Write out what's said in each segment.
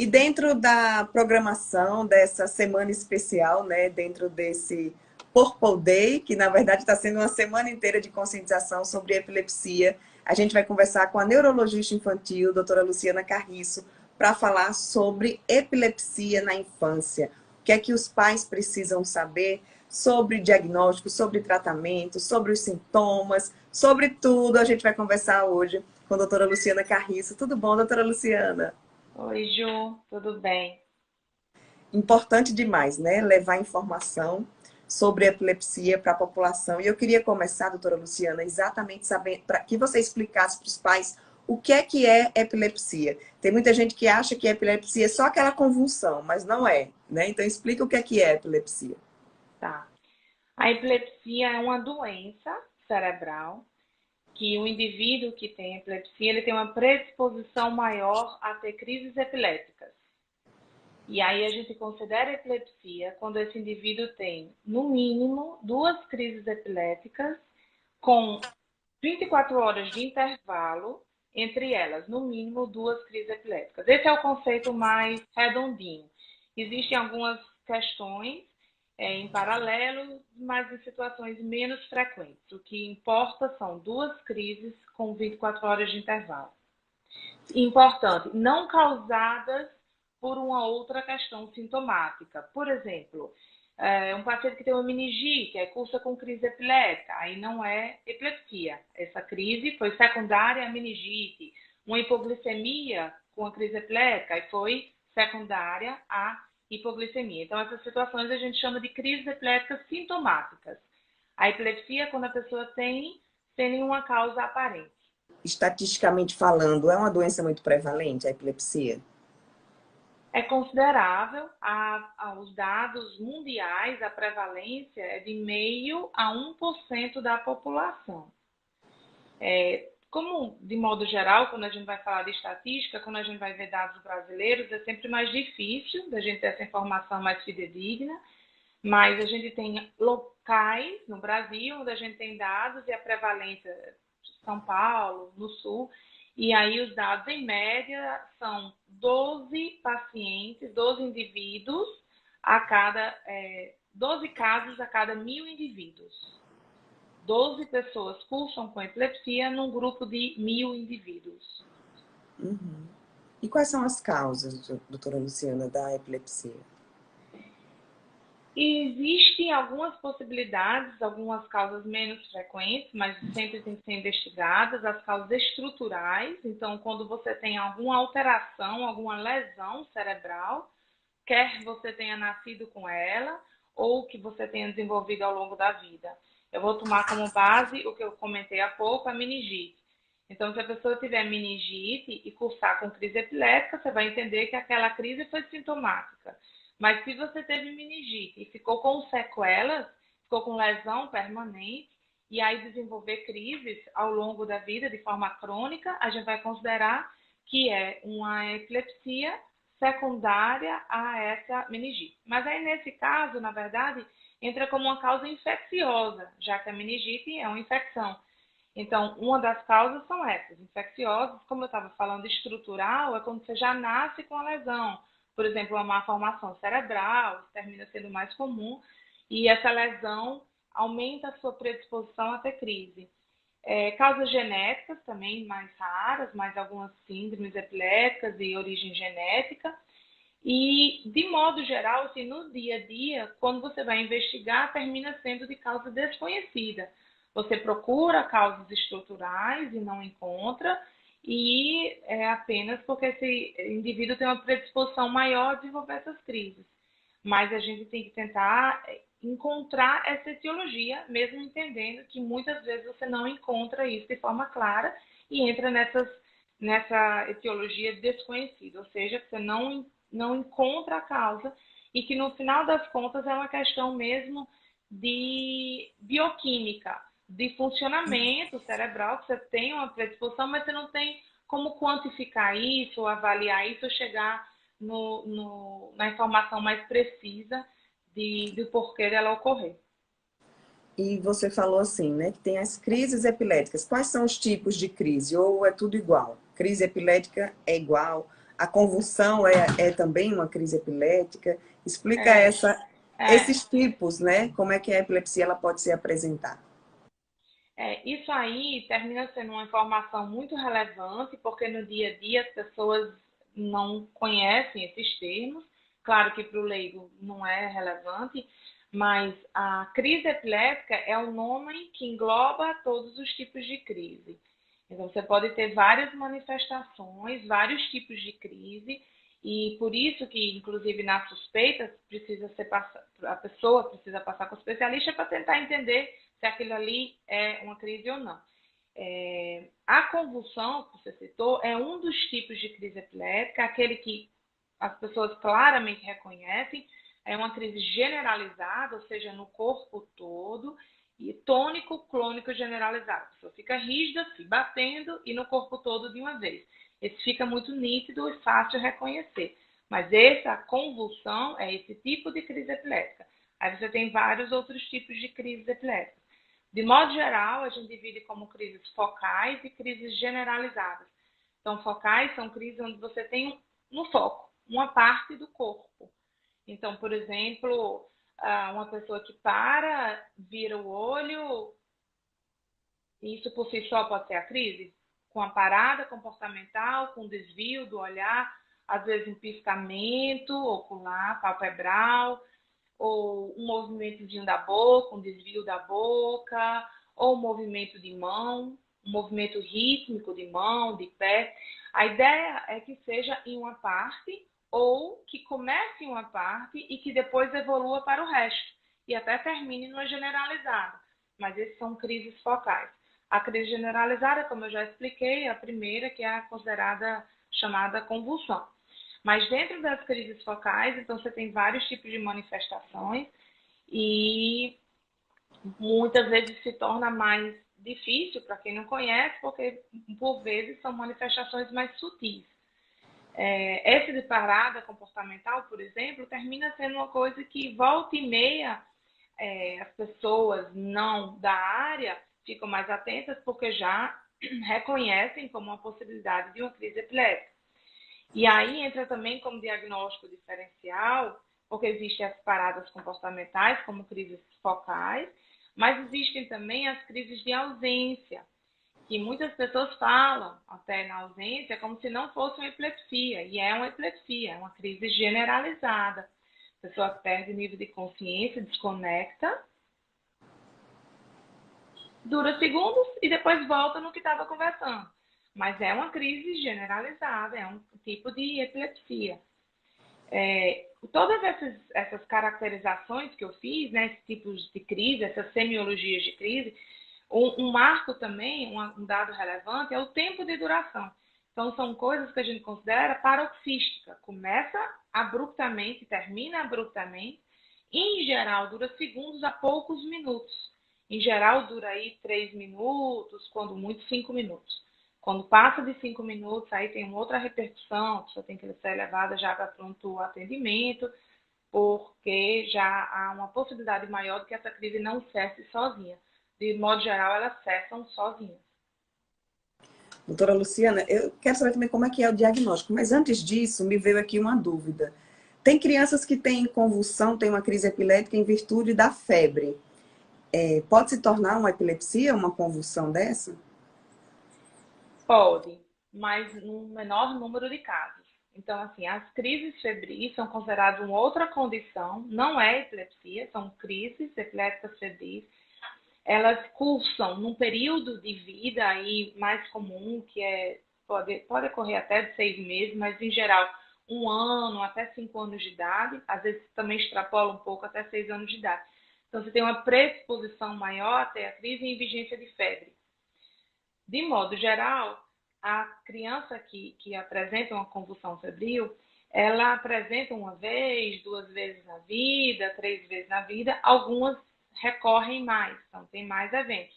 E dentro da programação dessa semana especial, né, dentro desse Purple Day, que na verdade está sendo uma semana inteira de conscientização sobre epilepsia, a gente vai conversar com a neurologista infantil, doutora Luciana Carriço, para falar sobre epilepsia na infância. O que é que os pais precisam saber sobre diagnóstico, sobre tratamento, sobre os sintomas, sobre tudo. A gente vai conversar hoje com a doutora Luciana Carriço. Tudo bom, doutora Luciana? Oi, Ju, tudo bem? Importante demais, né? Levar informação sobre epilepsia para a população. E eu queria começar, doutora Luciana, exatamente sabendo, para que você explicasse para os pais o que é epilepsia. Tem muita gente que acha que epilepsia é só aquela convulsão, mas não é, né? Então explica o que é epilepsia. Tá. A epilepsia é uma doença cerebral que o indivíduo que tem epilepsia, ele tem uma predisposição maior a ter crises epiléticas. E aí a gente considera epilepsia quando esse indivíduo tem, no mínimo, 2 crises epiléticas com 24 horas de intervalo entre elas, no mínimo 2 crises epiléticas. Esse é o conceito mais redondinho. Existem algumas questões em paralelo, mas em situações menos frequentes. O que importa são 2 crises com 24 horas de intervalo. Importante, não causadas por uma outra questão sintomática. Por exemplo, um paciente que tem uma meningite, aí cursa com crise epilética, aí não é epilepsia. Essa crise foi secundária à meningite. Uma hipoglicemia com a crise epilética, aí foi secundária à hipoglicemia. Então, essas situações a gente chama de crises epiléticas sintomáticas. A epilepsia, quando a pessoa tem, sem nenhuma causa aparente. Estatisticamente falando, é uma doença muito prevalente, a epilepsia? É considerável, os dados mundiais, a prevalência é de 0,5% a 1% da população. Como, de modo geral, quando a gente vai falar de estatística, quando a gente vai ver dados brasileiros, é sempre mais difícil da gente ter essa informação mais fidedigna, mas a gente tem locais no Brasil onde a gente tem dados e a prevalência São Paulo, no Sul, e aí os dados, em média, são 12 pacientes, 12 indivíduos a cada 12 casos a cada 1.000 indivíduos. 12 pessoas cursam com epilepsia num grupo de 1.000 indivíduos. Uhum. E quais são as causas, doutora Luciana, da epilepsia? E existem algumas possibilidades, algumas causas menos frequentes, mas sempre têm que ser investigadas, as causas estruturais. Então, quando você tem alguma alteração, alguma lesão cerebral, quer você tenha nascido com ela ou que você tenha desenvolvido ao longo da vida. Eu vou tomar como base o que eu comentei há pouco, a meningite. Então, se a pessoa tiver meningite e cursar com crise epilética, você vai entender que aquela crise foi sintomática. Mas se você teve meningite e ficou com sequelas, ficou com lesão permanente, e aí desenvolver crises ao longo da vida de forma crônica, a gente vai considerar que é uma epilepsia secundária a essa meningite. Mas aí, nesse caso, na verdade, entra como uma causa infecciosa, já que a meningite é uma infecção. Então, uma das causas são essas, infecciosas, como eu estava falando, estrutural, é quando você já nasce com a lesão. Por exemplo, uma malformação cerebral, isso termina sendo mais comum, e essa lesão aumenta a sua predisposição a ter crise. Causas genéticas também mais raras, mais algumas síndromes epiléticas de origem genética. E, de modo geral, assim, no dia a dia, quando você vai investigar, termina sendo de causa desconhecida. Você procura causas estruturais e não encontra, e é apenas porque esse indivíduo tem uma predisposição maior a desenvolver essas crises. Mas a gente tem que tentar encontrar essa etiologia, mesmo entendendo que muitas vezes você não encontra isso de forma clara e entra nessa etiologia desconhecida, ou seja, que você não encontra a causa e que no final das contas é uma questão mesmo de bioquímica, de funcionamento cerebral, que você tem uma predisposição, mas você não tem como quantificar isso, ou avaliar isso, ou chegar na informação mais precisa do porquê dela ocorrer. E você falou assim, né, que tem as crises epiléticas. Quais são os tipos de crise? Ou é tudo igual? Crise epilética é igual A convulsão é também uma crise epilética? Explica É, é. esses tipos, né? Como é que a epilepsia ela pode se apresentar? Isso aí termina sendo uma informação muito relevante, porque no dia a dia as pessoas não conhecem esses termos. Claro que para o leigo não é relevante, mas a crise epilética é o nome que engloba todos os tipos de crise. Então, você pode ter várias manifestações, vários tipos de crise, e por isso que, inclusive, na suspeita, a pessoa precisa passar com o especialista para tentar entender se aquilo ali é uma crise ou não. A convulsão, que você citou, é um dos tipos de crise epilética, aquele que as pessoas claramente reconhecem, é uma crise generalizada, ou seja, no corpo todo, e tônico-clônico generalizado. A pessoa fica rígida, se batendo, e no corpo todo de uma vez. Esse fica muito nítido e fácil de reconhecer. Mas essa convulsão é esse tipo de crise epilética. Aí você tem vários outros tipos de crises epiléticas. De modo geral, a gente divide como crises focais e crises generalizadas. Então, focais são crises onde você tem no foco uma parte do corpo. Então, por exemplo, uma pessoa que para, vira o olho, isso por si só pode ser a crise, com a parada comportamental, com desvio do olhar, às vezes um piscamento ocular, palpebral, ou um movimentozinho da boca, um desvio da boca, ou um movimento de mão, um movimento rítmico de mão, de pé. A ideia é que seja em uma parte ou que comece em uma parte e que depois evolua para o resto e até termine numa generalizada. Mas esses são crises focais. A crise generalizada, como eu já expliquei, é a primeira, que é a considerada chamada convulsão. Mas dentro das crises focais, então você tem vários tipos de manifestações e muitas vezes se torna mais difícil para quem não conhece, porque por vezes são manifestações mais sutis. Essa de parada comportamental, por exemplo, termina sendo uma coisa que volta e meia as pessoas não da área ficam mais atentas porque já reconhecem como uma possibilidade de uma crise epilética. E aí entra também como diagnóstico diferencial, porque existem as paradas comportamentais, como crises focais, mas existem também as crises de ausência, que muitas pessoas falam, até na ausência, como se não fosse uma epilepsia, e é uma epilepsia, é uma crise generalizada. A pessoa perde o nível de consciência, desconecta, dura segundos e depois volta no que estava conversando. Mas é uma crise generalizada, é um tipo de epilepsia. Todas essas caracterizações que eu fiz, né, esses tipos de crise, essas semiologias de crise, um marco também, um dado relevante, é o tempo de duração. Então, são coisas que a gente considera paroxística. Começa abruptamente, termina abruptamente, e, em geral, dura segundos a poucos minutos. Em geral, dura aí 3 minutos, quando muito, 5 minutos. Quando passa de 5 minutos, aí tem uma outra repercussão, a pessoa tem que ser levada já para pronto atendimento, porque já há uma possibilidade maior de que essa crise não cesse sozinha. De modo geral, elas cessam sozinhas. Doutora Luciana, eu quero saber também como é que é o diagnóstico, mas antes disso, me veio aqui uma dúvida. Tem crianças que têm convulsão, têm uma crise epilética em virtude da febre. Pode se tornar uma epilepsia, uma convulsão dessa? Pode, mas num menor número de casos. Então, assim, as crises febris são consideradas uma outra condição, não é epilepsia, são crises epiléticas febris. Elas cursam num período de vida aí mais comum, que pode ocorrer até de 6 meses, mas em geral 1 ano até 5 anos de idade, às vezes também extrapola um pouco até 6 anos de idade. Então, você tem uma predisposição maior até a crise em vigência de febre. De modo geral, a criança que apresenta uma convulsão febril, ela apresenta uma vez, 2 vezes na vida, 3 vezes na vida, algumas recorrem mais, então tem mais eventos.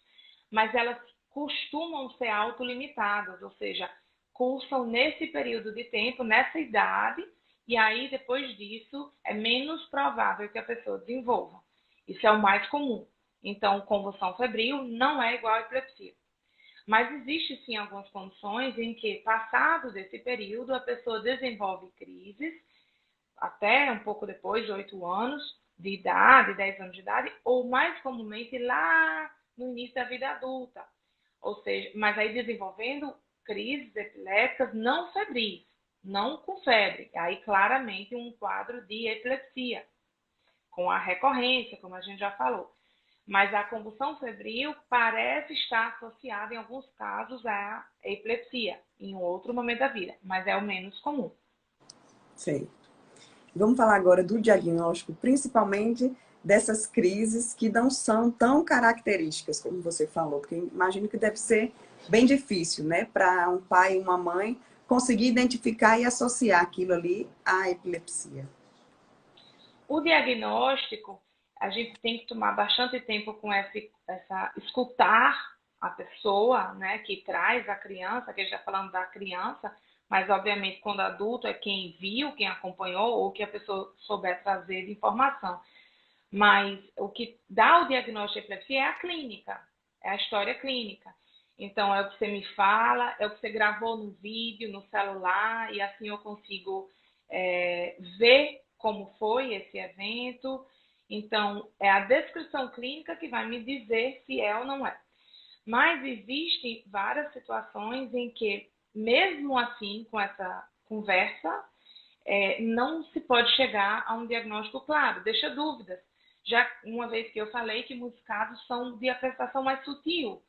Mas elas costumam ser autolimitadas, ou seja, cursam nesse período de tempo, nessa idade, e aí depois disso é menos provável que a pessoa desenvolva. Isso é o mais comum. Então, convulsão febril não é igual a epilepsia. Mas existe sim algumas condições em que, passado desse período, a pessoa desenvolve crises, até um pouco depois de 8 anos de idade, 10 anos de idade, ou mais comumente lá no início da vida adulta. Ou seja, mas aí desenvolvendo crises epiléticas não febris, não com febre. Aí claramente um quadro de epilepsia, com a recorrência, como a gente já falou. Mas a convulsão febril parece estar associada, em alguns casos, à epilepsia, em outro momento da vida, mas é o menos comum. Sei. Vamos falar agora do diagnóstico, principalmente dessas crises que não são tão características, como você falou, porque imagino que deve ser bem difícil, né, para um pai e uma mãe conseguir identificar e associar aquilo ali à epilepsia. O diagnóstico, a gente tem que tomar bastante tempo com escutar a pessoa, né, que traz a criança, que a gente está falando da criança, mas obviamente quando adulto é quem viu, quem acompanhou ou que a pessoa souber trazer de informação. Mas o que dá o diagnóstico de epilepsia é a clínica, é a história clínica. Então, é o que você me fala, é o que você gravou no vídeo, no celular, e assim eu consigo ver como foi esse evento. Então, é a descrição clínica que vai me dizer se é ou não é. Mas existem várias situações em que, mesmo assim, com essa conversa, não se pode chegar a um diagnóstico claro, deixa dúvidas. Já uma vez que eu falei que muitos casos são de apresentação mais sutil,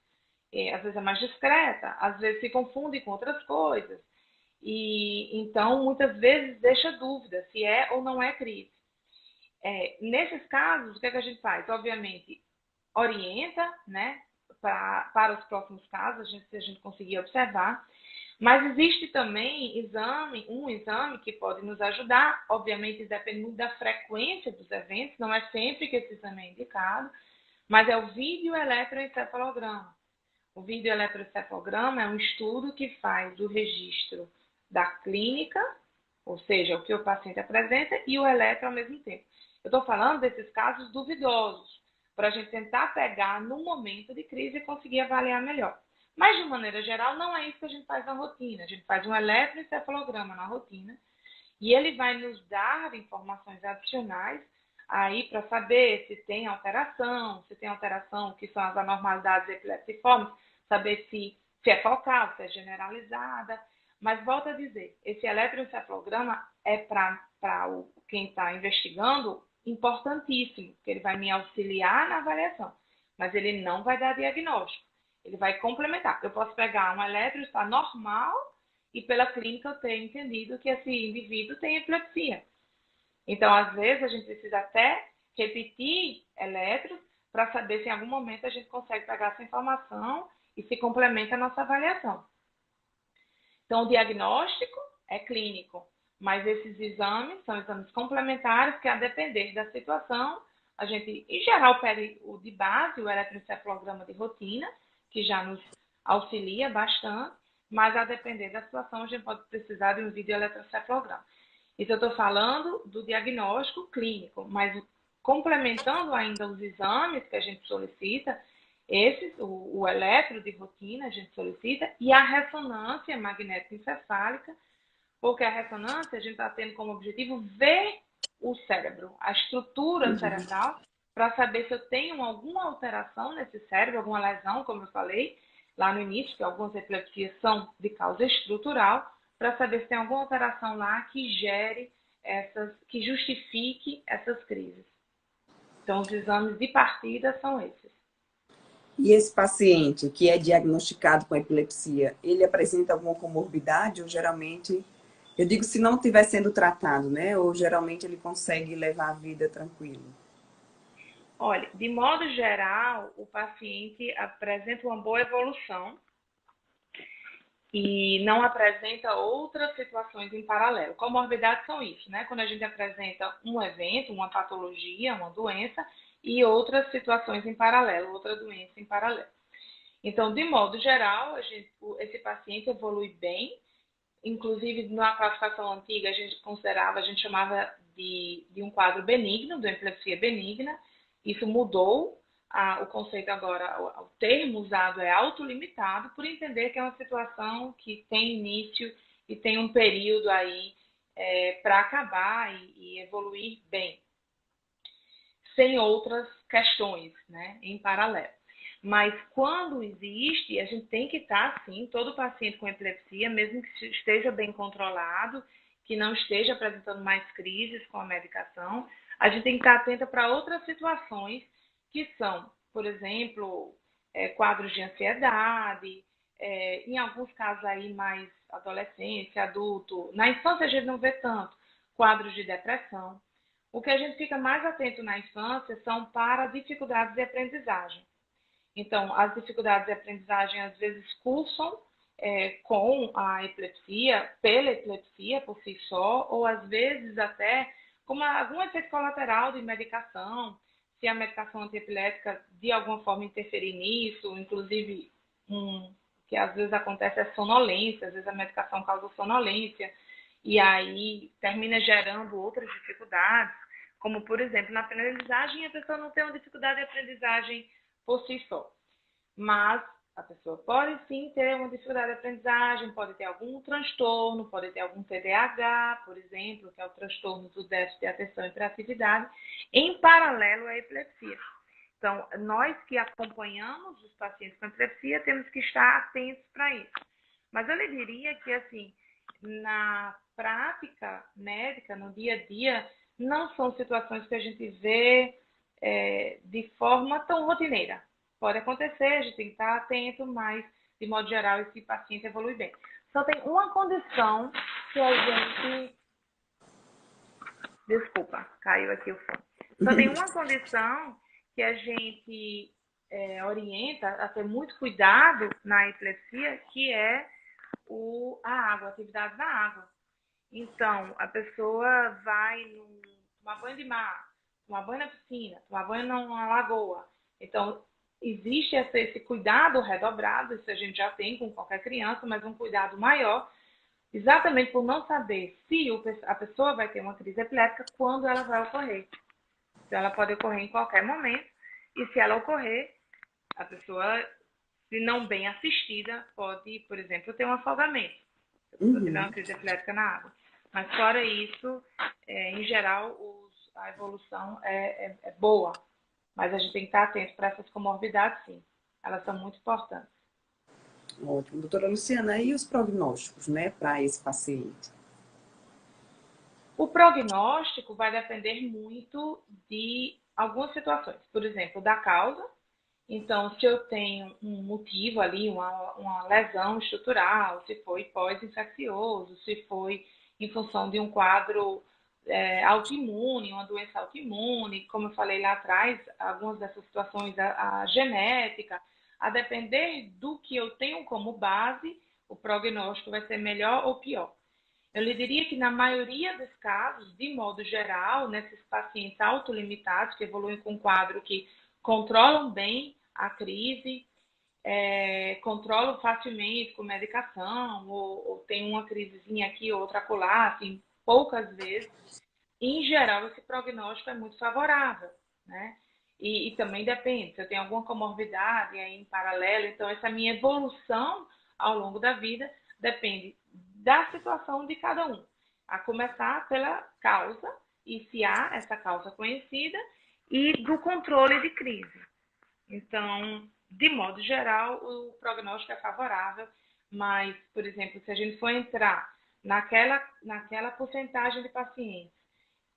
às vezes é mais discreta, às vezes se confunde com outras coisas. E então, muitas vezes, deixa dúvida se é ou não é crise. Nesses casos, o que a gente faz? Obviamente, orienta, né, para os próximos casos, se a gente conseguir observar. Mas existe também um exame que pode nos ajudar, obviamente depende muito da frequência dos eventos, não é sempre que esse exame é indicado, mas é o videoeletroencefalograma. O videoeletroencefalograma é um estudo que faz o registro da clínica, ou seja, o que o paciente apresenta, e o eletro ao mesmo tempo. Eu estou falando desses casos duvidosos, para a gente tentar pegar no momento de crise e conseguir avaliar melhor. Mas, de maneira geral, não é isso que a gente faz na rotina. A gente faz um eletroencefalograma na rotina e ele vai nos dar informações adicionais aí para saber se tem alteração, que são as anormalidades epileptiformes, saber se é focal, se é generalizada. Mas, volto a dizer, esse eletroencefalograma é para quem está investigando importantíssimo, porque ele vai me auxiliar na avaliação, mas ele não vai dar diagnóstico. Ele vai complementar. Eu posso pegar um eletro, está normal, e pela clínica eu ter entendido que esse indivíduo tem epilepsia. Então, às vezes, a gente precisa até repetir eletros para saber se em algum momento a gente consegue pegar essa informação e se complementa a nossa avaliação. Então, o diagnóstico é clínico, mas esses exames são exames complementares que, a depender da situação, a gente, em geral, pede o de base, o eletroencefalograma de rotina, que já nos auxilia bastante, mas a depender da situação, a gente pode precisar de um videoeletroencefalograma. Isso eu estou falando do diagnóstico clínico, mas complementando ainda os exames que a gente solicita, o eletro de rotina a gente solicita, e a ressonância magnética encefálica, porque a ressonância a gente está tendo como objetivo ver o cérebro, a estrutura cerebral, para saber se eu tenho alguma alteração nesse cérebro, alguma lesão, como eu falei lá no início, que algumas epilepsias são de causa estrutural, para saber se tem alguma alteração lá que gere que justifique essas crises. Então, os exames de partida são esses. E esse paciente que é diagnosticado com epilepsia, ele apresenta alguma comorbidade ou geralmente, eu digo se não estiver sendo tratado, né? Ou geralmente ele consegue levar a vida tranquilo? Olha, de modo geral, o paciente apresenta uma boa evolução e não apresenta outras situações em paralelo. Comorbidades são isso, né? Quando a gente apresenta um evento, uma patologia, uma doença e outras situações em paralelo, outra doença em paralelo. Então, de modo geral, esse paciente evolui bem. Inclusive, na classificação antiga, a gente chamava de um quadro benigno, de epilepsia benigna. Isso mudou o conceito agora, o termo usado é autolimitado, por entender que é uma situação que tem início e tem um período aí para acabar e evoluir bem, sem outras questões, né, em paralelo. Mas quando existe, a gente tem que estar, sim, todo paciente com epilepsia, mesmo que esteja bem controlado, que não esteja apresentando mais crises com a medicação, a gente tem que estar atenta para outras situações que são, por exemplo, quadros de ansiedade, em alguns casos aí mais adolescência, adulto. Na infância a gente não vê tanto quadros de depressão. O que a gente fica mais atento na infância são para dificuldades de aprendizagem. Então, as dificuldades de aprendizagem às vezes cursam com a epilepsia, pela epilepsia por si só, ou às vezes até como algum efeito colateral de medicação, se a medicação antiepilética de alguma forma interferir nisso, inclusive que às vezes acontece é sonolência, às vezes a medicação causa sonolência, e aí termina gerando outras dificuldades, como por exemplo, na aprendizagem a pessoa não tem uma dificuldade de aprendizagem por si só. Mas a pessoa pode sim ter uma dificuldade de aprendizagem, pode ter algum transtorno, pode ter algum TDAH, por exemplo, que é o transtorno do déficit de atenção e hiperatividade, em paralelo à epilepsia. Então, nós que acompanhamos os pacientes com epilepsia temos que estar atentos para isso. Mas eu lhe diria que, assim, na prática médica, no dia a dia, não são situações que a gente vê de forma tão rotineira. Pode acontecer, a gente tem que estar atento, mas, de modo geral, esse paciente evolui bem. Só tem uma condição que a gente... Desculpa, caiu aqui o fone. Só tem uma condição que a gente orienta a ter muito cuidado na epilepsia, que é a água, a atividade da água. Então, a pessoa vai tomar banho de mar, tomar banho na piscina, tomar banho numa lagoa. Então, existe esse cuidado redobrado, isso a gente já tem com qualquer criança, mas um cuidado maior, exatamente por não saber se a pessoa vai ter uma crise epiléptica, quando ela vai ocorrer. Então, ela pode ocorrer em qualquer momento, e se ela ocorrer, a pessoa, se não bem assistida, pode, por exemplo, ter um afogamento. Se a pessoa tiver uma crise epiléptica na água. Mas fora isso, em geral, a evolução é boa. Mas a gente tem que estar atento para essas comorbidades, sim. Elas são muito importantes. Ótimo. Doutora Luciana, e os prognósticos, né, para esse paciente? O prognóstico vai depender muito de algumas situações. Por exemplo, da causa. Então, se eu tenho um motivo ali, uma lesão estrutural, se foi pós-infeccioso, se foi em função de um quadro autoimune, uma doença autoimune, como eu falei lá atrás, algumas dessas situações, a genética, a depender do que eu tenho como base, o prognóstico vai ser melhor ou pior. Eu lhe diria que na maioria dos casos, de modo geral, nesses pacientes autolimitados, que evoluem com um quadro que controlam bem a crise, controlam facilmente com medicação, ou tem uma crisezinha aqui, outra acolá, assim, poucas vezes. Em geral, esse prognóstico é muito favorável, né? E também depende, se eu tenho alguma comorbidade aí em paralelo, então essa minha evolução ao longo da vida depende da situação de cada um. A começar pela causa, e se há essa causa conhecida, e do controle de crise. Então, de modo geral, o prognóstico é favorável, mas, por exemplo, se a gente for entrar naquela porcentagem de pacientes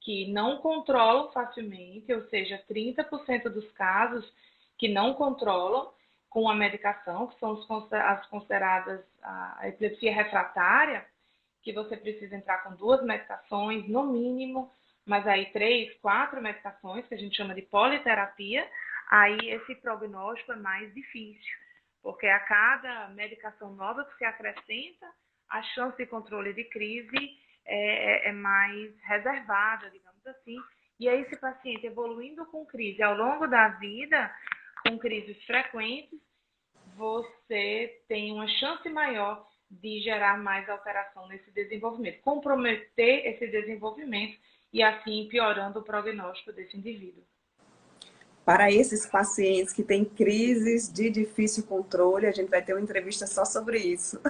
que não controlam facilmente, ou seja, 30% dos casos que não controlam com a medicação, que são as consideradas a epilepsia refratária, que você precisa entrar com 2 medicações, no mínimo, mas aí 3, 4 medicações, que a gente chama de politerapia, aí esse prognóstico é mais difícil, porque a cada medicação nova que se acrescenta, a chance de controle de crise é mais reservada, digamos assim. E aí esse paciente evoluindo com crise ao longo da vida, com crises frequentes, você tem uma chance maior de gerar mais alteração nesse desenvolvimento, comprometer esse desenvolvimento e assim piorando o prognóstico desse indivíduo. para esses pacientes que têm crises de difícil controle. A gente vai ter uma entrevista só sobre isso,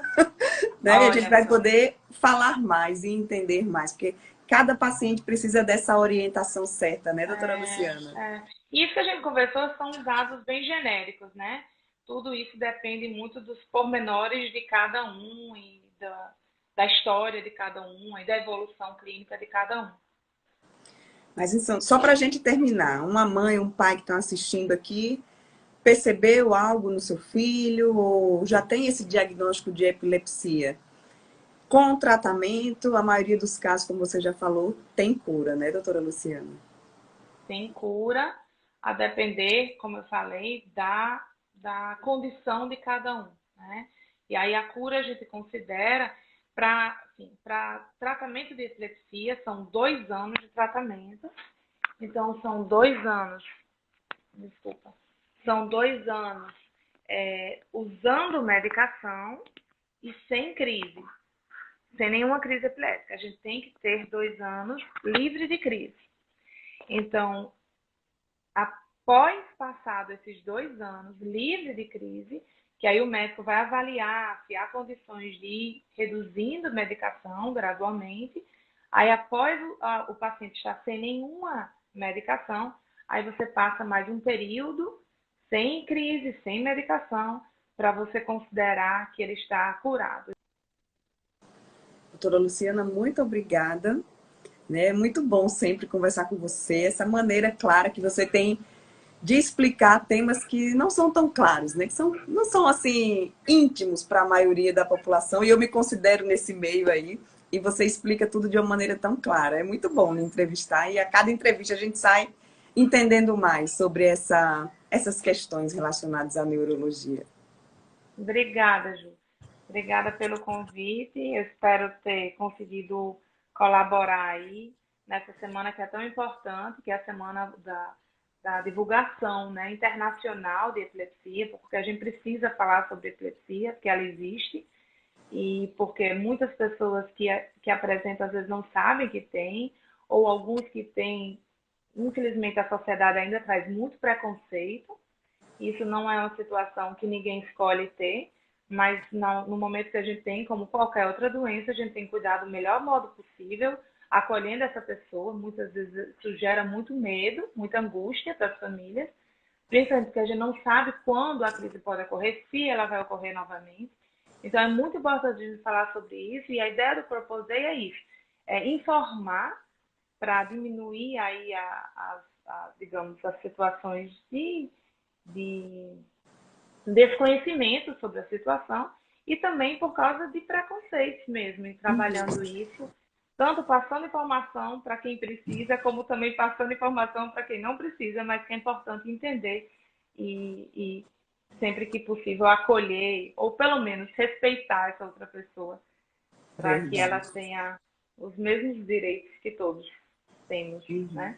né? E a gente Olha vai só. poder falar mais e entender mais, porque cada paciente precisa dessa orientação certa, né, doutora Luciana? Isso que a gente conversou são dados bem genéricos, né? Tudo isso depende muito dos pormenores de cada um e da história de cada um e da evolução clínica de cada um. Mas então, só para a gente terminar, uma mãe, um pai que estão assistindo aqui, percebeu algo no seu filho ou já tem esse diagnóstico de epilepsia? Com o tratamento, a maioria dos casos, como você já falou, tem cura, né, doutora Luciana? Tem cura, a depender, como eu falei, da condição de cada um, né? E aí a cura a gente considera para tratamento de epilepsia, são 2 anos de tratamento. Então, são 2 anos, desculpa, são 2 anos usando medicação e sem crise, sem nenhuma crise epilética. A gente tem que ter 2 anos livre de crise. Então, após passado esses 2 anos livre de crise, que aí o médico vai avaliar se há condições de ir reduzindo medicação gradualmente, aí após o paciente estar sem nenhuma medicação, aí você passa mais um período sem crise, sem medicação, para você considerar que ele está curado. Doutora Luciana, muito obrigada. É muito bom sempre conversar com você, essa maneira clara que você tem de explicar temas que não são tão claros, né? Que não são assim íntimos para a maioria da população, e eu me considero nesse meio aí, e você explica tudo de uma maneira tão clara. É muito bom me entrevistar, e a cada entrevista a gente sai entendendo mais sobre essas questões relacionadas à neurologia. Obrigada, Ju. Obrigada pelo convite. Eu espero ter conseguido colaborar aí nessa semana que é tão importante, que é a semana da divulgação, né, internacional de epilepsia, porque a gente precisa falar sobre epilepsia, porque ela existe, e porque muitas pessoas que apresentam às vezes não sabem que tem, ou alguns que têm, infelizmente a sociedade ainda traz muito preconceito. Isso não é uma situação que ninguém escolhe ter, mas no momento que a gente tem, como qualquer outra doença, a gente tem que cuidar do melhor modo possível, acolhendo essa pessoa. Muitas vezes isso gera muito medo, muita angústia para as famílias, principalmente porque a gente não sabe quando a crise pode ocorrer, se ela vai ocorrer novamente. Então é muito importante a gente falar sobre isso, e a ideia do Propose Day é isso, é informar para diminuir aí digamos, as situações de desconhecimento sobre a situação e também por causa de preconceitos mesmo, em trabalhando isso, tanto passando informação para quem precisa, como também passando informação para quem não precisa, mas que é importante entender e sempre que possível acolher ou pelo menos respeitar essa outra pessoa, para que ela Verdade. tenha os mesmos direitos que todos temos, né?